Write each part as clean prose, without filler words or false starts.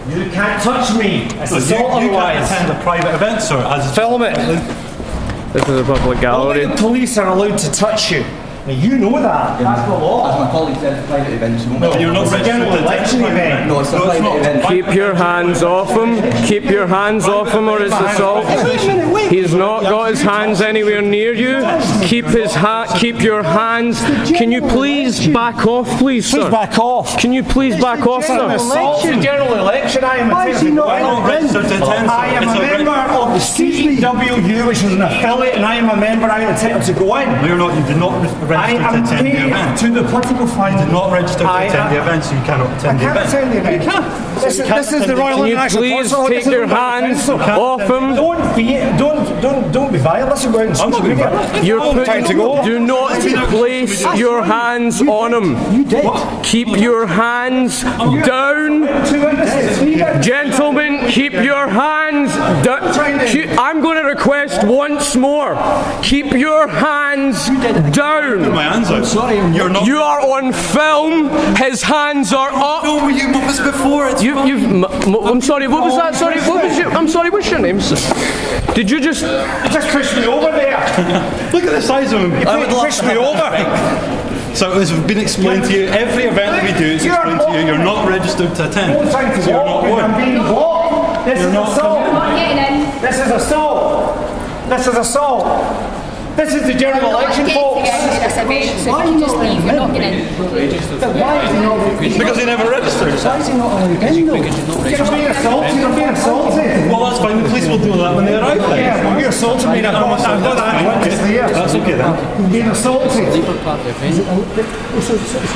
You can't touch me. It's You can't attend a private event, sir. Film it. This is a public gallery. Only the police are allowed to touch you. Now, you know that. That's the law. As my colleague said, it's a private event. No, you're not It's a general election event. No, it's a private event. Keep your hands off him. Keep your hands off him, or it's assault. He's not got his hands anywhere near you. Keep your hands. Can you please back off, please, sir? Please back off. Can you please back off, sir? It's a general election. I am a registered to attend. I am a member of the CWU, which is an affiliate, and I am a member. I am entitled to go in. No, you're not. You did not I register to am attend the paid event. to the political fund. You did not register to attend the event, so you cannot attend the event. I can't attend the event. You can't. This is the Royal Can you International please Concert Hall. take your hands off him? Don't be violent. Listen, we're in social media. You're time to go. Do not place your hands on him. You did. Keep your hands down. Gentlemen, keep your hands down. I'm going to request once more. Keep your hands down. My hands out. Sorry, You are on film. His hands are up. No, you was before. It's I'm sorry. What was that? Sorry. What was your? I'm sorry. What's your name, sir? Did you just push me over there? Look at the size of him. I would push me over. So as has been explained to you, every event that we do is explained to you. You're not registered to attend. So you're not I'm one. being blocked. This is assault. This is assault. This is assault. This is the general election, folks. This event, so if you just leave, you're not getting in. Because they never registered. why is he not allowed in though? You're being assaulted. You're being assaulted. Well, that's fine. The police will deal with that when they arrive. Then. Yeah, well, you're assaulting me. I've got that witness there. That's okay then. You're being assaulted. It's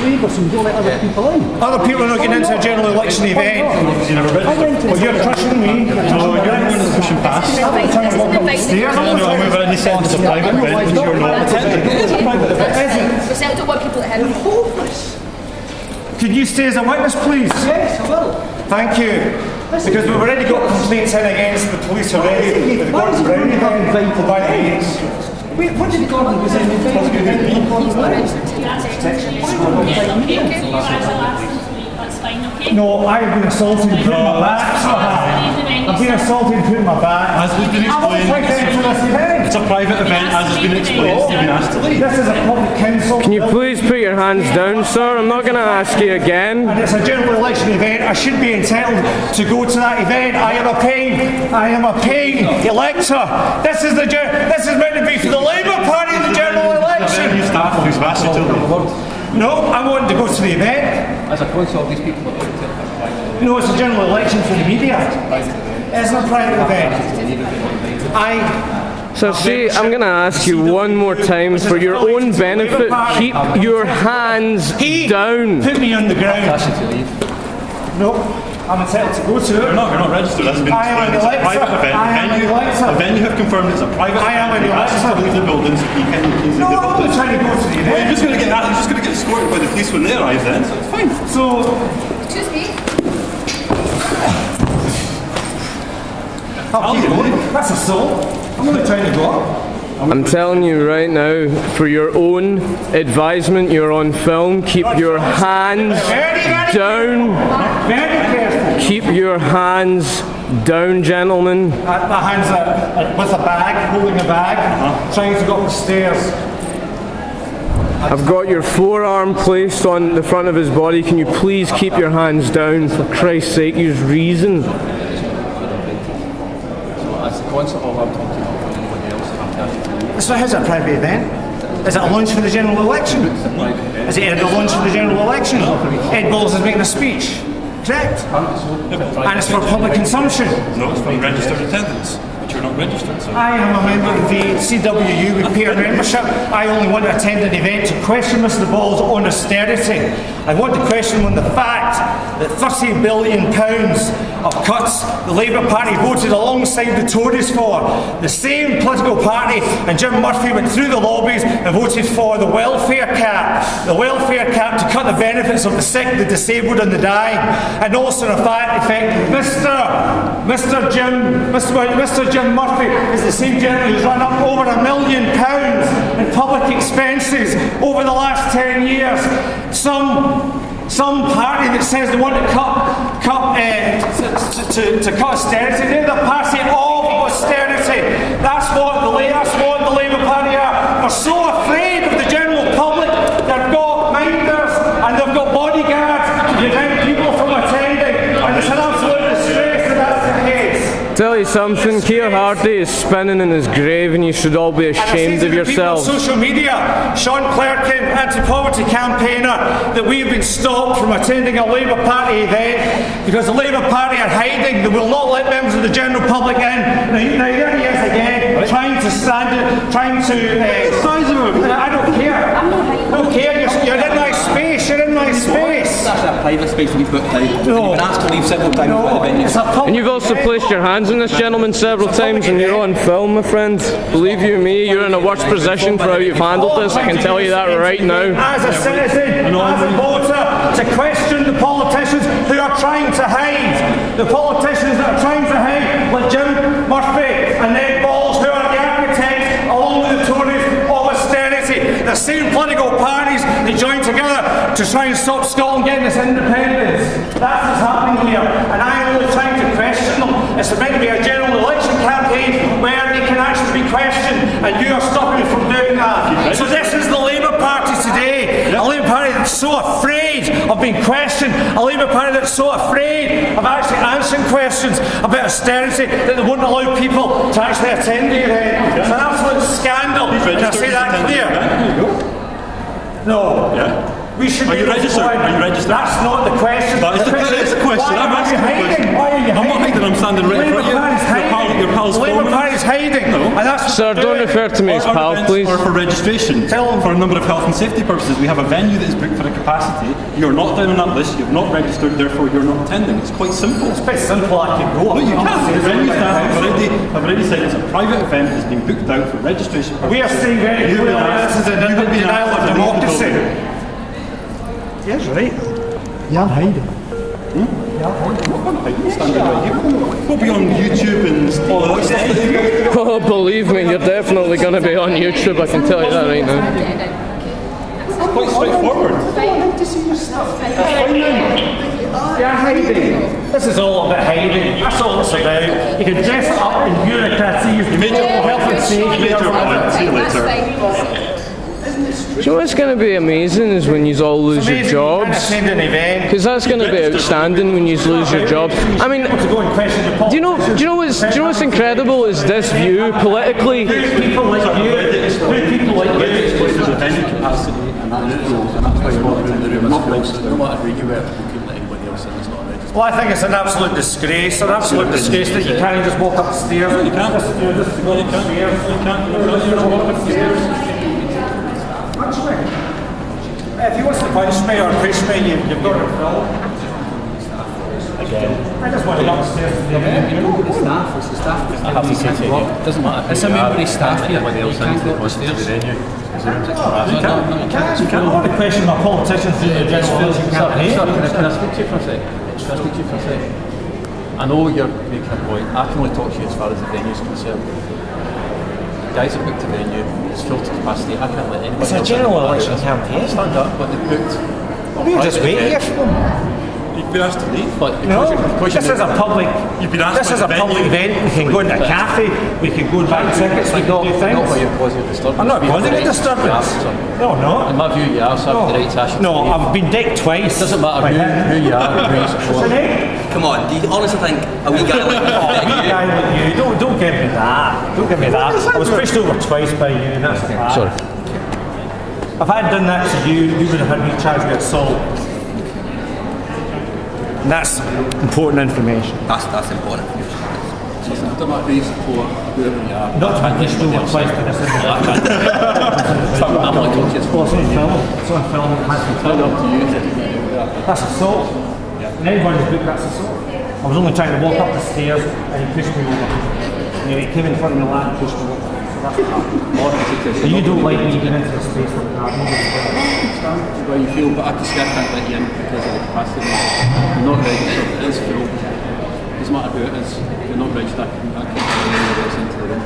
legal, so we don't let other people in. Other people are not getting into a general election event. Because you never registered. Well, you're crushing me. No, you're the one that's pushing past. Time to walk up the stairs. No, we've already said it's a private event because you're not attending. It's a private event. We still don't want people to hit him. Can you stay as a witness, please? Yes, I will. Thank you. Because we've already got complaints in against the police already. With the Gordon Brown event for violence. Wait, what did Gordon was in? He's not registered to That's fine, okay? No, I've been assaulted and put in my back. I've been assaulted and put in my back. As has been explained, it's a private event. As has been explained, you've been asked to leave. This is a public council. Can you please put your hands down, sir? I'm not going to ask you again. And it's a general election event. I should be entitled to go to that event. I am a paying elector. This is meant to be for the Labour Party, the general election. New staff who's asked you to leave. No, I wanted to go to the event. As a council, these people are going to No, it's a general election for the media. It's not a private event. So see, I'm going to ask you one more time for your own benefit, keep your hands down. Put me on the ground. No, I'm entitled to go to it. You're not registered. That's been explained. It's a private event. The venue have confirmed it's a private event. I am an You're asked to leave the building, so you can please leave No, the I'm building. not trying to go to the Well, event. you're just going to get escorted by the police when they arrive then, so it's fine. So, Excuse me. I'll keep going. That's assault. I'm not trying to go up. I'm telling you right now, for your own advisement, you're on film, keep your hands down. Very careful. Keep your hands down, gentlemen. My hands are with a bag, holding a bag, trying to go up the stairs. I've got your forearm placed on the front of his body. Can you please keep your hands down? For Christ's sake, use reason. As the concert hall, I'm talking about anybody else. So how's it a private event? Is it a lunch for the general election? Is it a lunch for the general election? Ed Balls is making a speech, correct? And it's for public consumption. No, it's for registered attendance, but you're not registered. So. I am a member of the CWU with peer membership. I only want to attend an event to question Mr. Ball's on austerity. I want to question him on the fact that £30 billion of cuts the Labour Party voted alongside the Tories for. The same political party and Jim Murphy went through the lobbies and voted for the welfare cap. The welfare cap to cut the benefits of the sick, the disabled and the dying. And also in fact, Mr. Jim Murphy is the same gentleman who's run up over £1 million in public expenses over the last 10 years. Some party that says they want to cut to cut austerity. They're the party of austerity. That's what the Labour Party are. They're so afraid of the general public, they've got minders and they've got bodyguards to prevent people from attending. And it's an absolute disgrace that that's the case. Tell you something, Keir Hardie is spinning in his grave and you should all be ashamed of yourselves. On social media, Sean Clerkin, anti-poverty campaigner, that we've been stopped from attending a Labour Party event because the Labour Party are hiding. They will not let members of the general public in. Now here he is again, trying to stand it, trying to... I don't care. I'm not hiding. I don't care. You're in my space. You're in my space. That's a private space when you booked out. No. You've been asked to leave several times by the venue. It's a public And you've also event. placed your hands on this gentleman several times and you're on film, my friend. Believe you me, you're in a worse position for how you've handled this, I can tell you that right now. As a citizen, as a voter, to question the politicians who are trying to hide. The politicians that are trying to hide, like Jim Murphy and Ned Balls, who are the architects, along with the Tories, of austerity. The same political parties that join together to try and stop Scotland getting its independence. That's what's happening here. And I'm only trying to question them. It's meant to be a general election campaign where they can actually be questioned, and you are stopping me from doing that. So this is the Labour Party today. A Labour Party that's so afraid of being questioned. A Labour Party that's so afraid of actually answering questions about austerity that they won't allow people to actually attend the event. It's an absolute scandal. Can I say that clear? No. Yeah. We should Are you registered? Are you registered? That's not the question. That is the question. Why I'm are you asking the hiding? question. Why are you hiding? I'm not hiding, I'm standing right in front of you. Your pal's Labour filming us. Party's hiding. No. And that's what Sir, they're don't doing. refer to me as pal, please. Or for registration. Tell them. For a number of health and safety purposes, we have a venue that is booked for a capacity. You're not down on that list, you've not registered, therefore you're not attending. It's quite simple. It's quite simple. I can go. No, you can't. The venue staff have already said it's a private event that's been booked out for registration purposes. We are saying very You've clearly been asked- this is a you've been denial asked of to leave the democracy. building. Yes, right. You're hiding. Standing right here. We'll be on YouTube and all of that stuff that you got. Oh, believe me, you're definitely going to be on YouTube, I can tell you that right now. It's quite straightforward. You're hiding. This is all about hiding. That's all it's about. You can dress it up in bureaucracies. You made your health and point. safety. You made your point. See you later. Do you know what's going to be amazing is when you all lose your jobs? Because that's going to be outstanding when you lose your jobs. I mean, do you know what's incredible is this view politically. People like you. People like you. There's a venue capacity and that's why you're not in the room. Not registered. No matter where you were, you couldn't let anybody else in that's not registered. Well, I think it's an absolute disgrace. An absolute disgrace that you can't just walk up the stairs. You can't. Just go up the stairs. You can't. You're not walking up the stairs. If he wants to punch me or push me, you've got to film. Again. I just want to go upstairs to the event. It's the staff. I have to say to you, it doesn't matter. It's a member of staff here. Everybody else in the stairs. You can't want to question my politicians in the general election campaign. Can I speak to you for a second? I know you're making a point. I can only talk to you as far as the venue is concerned. Guys have booked a venue, it's full to capacity, I can't let anybody It's a else general in. election campaign. Stand up, but they've booked. We'll just wait here for them. You've been asked to leave. But No, because this is a public. You've been asked This by is a the public venue. event. We can go into a cafe. We can go and buy tickets. We can do not things. by your causing a disturbance. I'm not We have causing the a right- disturbance. Yeah, sir. No, no. In my view, you are, so I have the right to ask you to No, leave. I've been dicked twice. It doesn't matter by him. who you are, who you support. Come on, do you honestly think a wee guy like Oh, that? a guy like you, don't give me that. Don't give me that. I was pushed over twice by you, and that's bad. Sorry. If I had done that to you, you would have had me charged with assault. And that's important information. That's important. It doesn't matter who you support, whoever you are. Not to be pushed over twice by this individual. I'm not talking to you. Well, it's on film. It's on film. It has to be It's filmed. up to you. That's assault. And anybody's book, that's assault. I was only trying to walk up the stairs and he pushed me over. He came in front of me and pushed me over. So you don't like me getting into a space like that. Well, you feel, but I can see I can't let you in because of the capacity. You're not registered, it is full. It doesn't matter who it is, if you're not registered, I can't let anybody else into the room.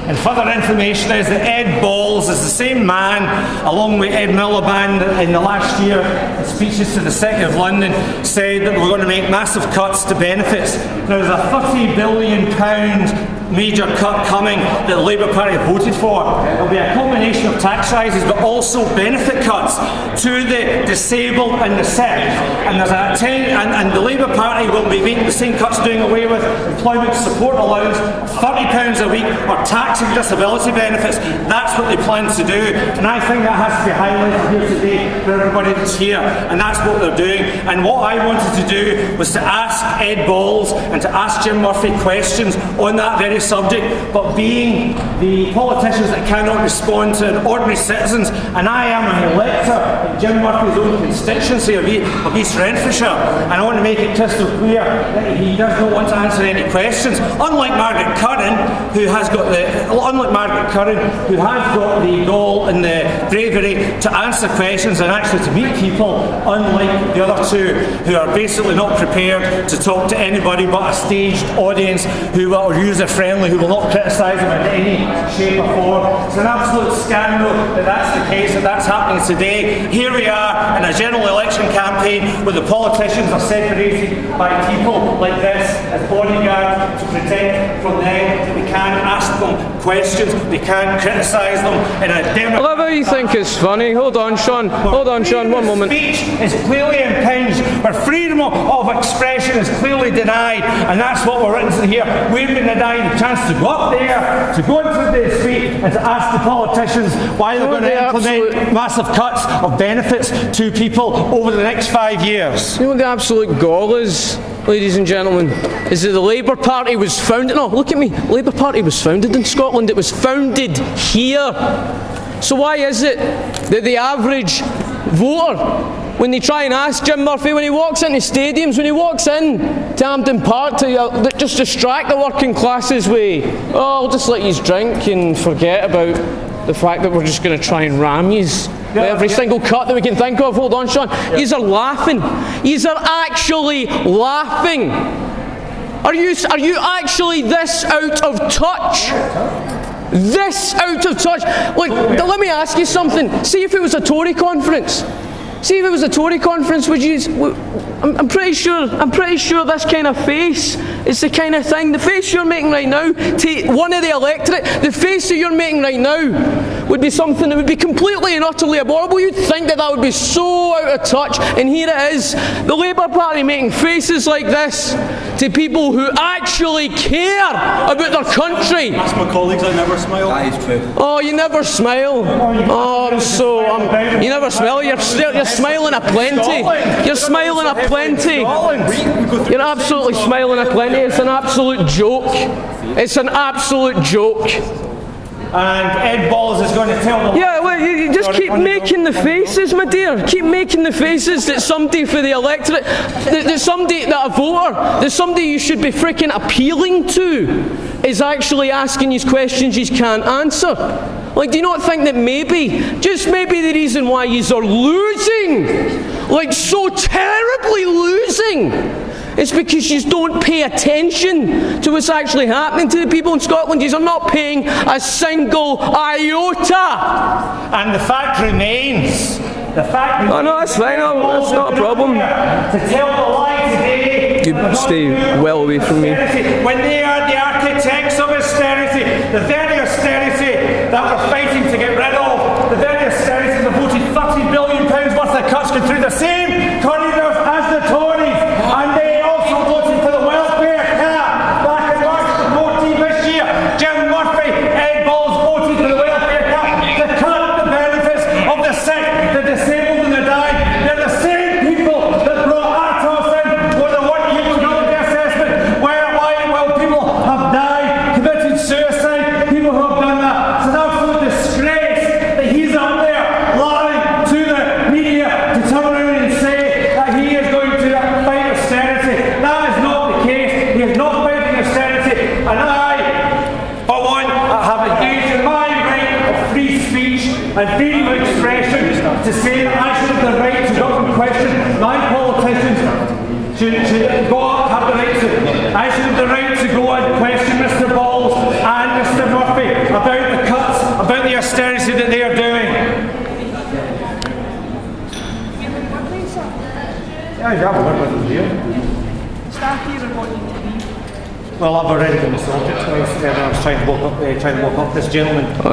And further information is that Ed Balls is the same man, along with Ed Miliband in the last year, in speeches to the City of London, said that we're going to make massive cuts to benefits. Now, there's a £30 billion major cut coming that the Labour Party voted for. There'll be a combination of tax rises, but also benefit cuts to the disabled and the sick. And there's and the Labour Party will be making the same cuts, doing away with employment support allowance, £30 a week, or taxing disability benefits. That's what they plan to do. And I think that has to be highlighted here today for everybody that's here. And that's what they're doing. And what I wanted to do was to ask Ed Balls and to ask Jim Murphy questions on that very subject, but being the politicians that cannot respond to ordinary citizens, and I am an elector in Jim Murphy's own constituency of East Renfrewshire, and I want to make it crystal clear that he does not want to answer any questions. Unlike Margaret Curran, who has got the gall and the bravery to answer questions and actually to meet people, unlike the other two, who are basically not prepared to talk to anybody but a staged audience who are user-friendly, who will not criticise them in any shape or form. It's an absolute scandal that that's the case, that that's happening today. Here we are in a general election campaign where the politicians are separated by people like this as bodyguards to protect from them. We can't ask them questions, we can't criticise them in a democratic... I love how you think it's funny. Hold on, Sean, one moment. Speech is clearly impinged, where freedom of expression is clearly denied, and that's what we're into here. We've been denied the chance to go up there, to go into the street, and to ask the politicians why they're going to implement massive cuts of benefits to people over the next 5 years. You know what the absolute gall is, ladies and gentlemen, is that the Labour Party was founded... No, look at me. The Labour Party was founded in Scotland. It was founded here. So why is it that the average voter, when they try and ask Jim Murphy, when he walks into stadiums, when he walks in to Hampden Park to just distract the working classes with, oh, I'll just let you drink and forget about the fact that we're just going to try and ram yous with every single cut that we can think of. Hold on, Sean. Yous are laughing. Yous are actually laughing. Are you actually this out of touch? This out of touch? Look, let me ask you something. See if it was a Tory conference. See if it was a Tory conference, would you... I'm pretty sure this kind of face is the kind of thing, the face you're making right now, to one of the electorate, the face that you're making right now would be something that would be completely and utterly abhorrible. You'd think that would be so out of touch, and here it is, the Labour Party making faces like this to people who actually care about their country. Ask my colleagues, I never smile. That is true. Oh, you never smile. Oh, you never smile. You're smiling aplenty. You're smiling aplenty. You're absolutely smiling aplenty. It's an absolute joke. It's an absolute joke. And Ed Balls is going to tell them... Yeah, well, you just keep making the faces, my dear. Keep making the faces that somebody for the electorate, that a voter, that somebody you should be freaking appealing to is actually asking you questions you can't answer. Like, do you not think that maybe, just maybe the reason why you are losing, like so terribly losing, it's because you don't pay attention to what's actually happening to the people in Scotland. You are not paying a single iota. And the fact remains... Oh no, that's fine. No, that's not a problem. To tell the lie today... You stay well away from me. When they are the architects of austerity, the very austerity that we're fighting to get rid of, the very austerity that voted £30 billion worth of cuts go through the same corridors as the Tories, and they also voted for the welfare cap back in March 14 this year. Jim Murphy, Ed Balls voted for the welfare cap to cut the benefits of the sick, the disabled and the dying. They're the same people that brought Artos in with the one people got the assessment while people have died, committed suicide, people who have done that. It's an absolute disgrace that he's up there lying to the media to turn around and say that he is going to fight austerity. That is not the case. He is not fighting austerity, and I, for one, have engaged in my right of free speech and freedom of expression to say that I should have the right to go and question my politicians. Should go have the right to. I should have the right to go and question Mr. Balls and Mr. Murphy. about the cuts, about the austerity that they are doing. Yeah, you have a word with them here. Staff here are wanting to leave. Well, I've already been assaulted twice. I was trying to walk up this gentleman.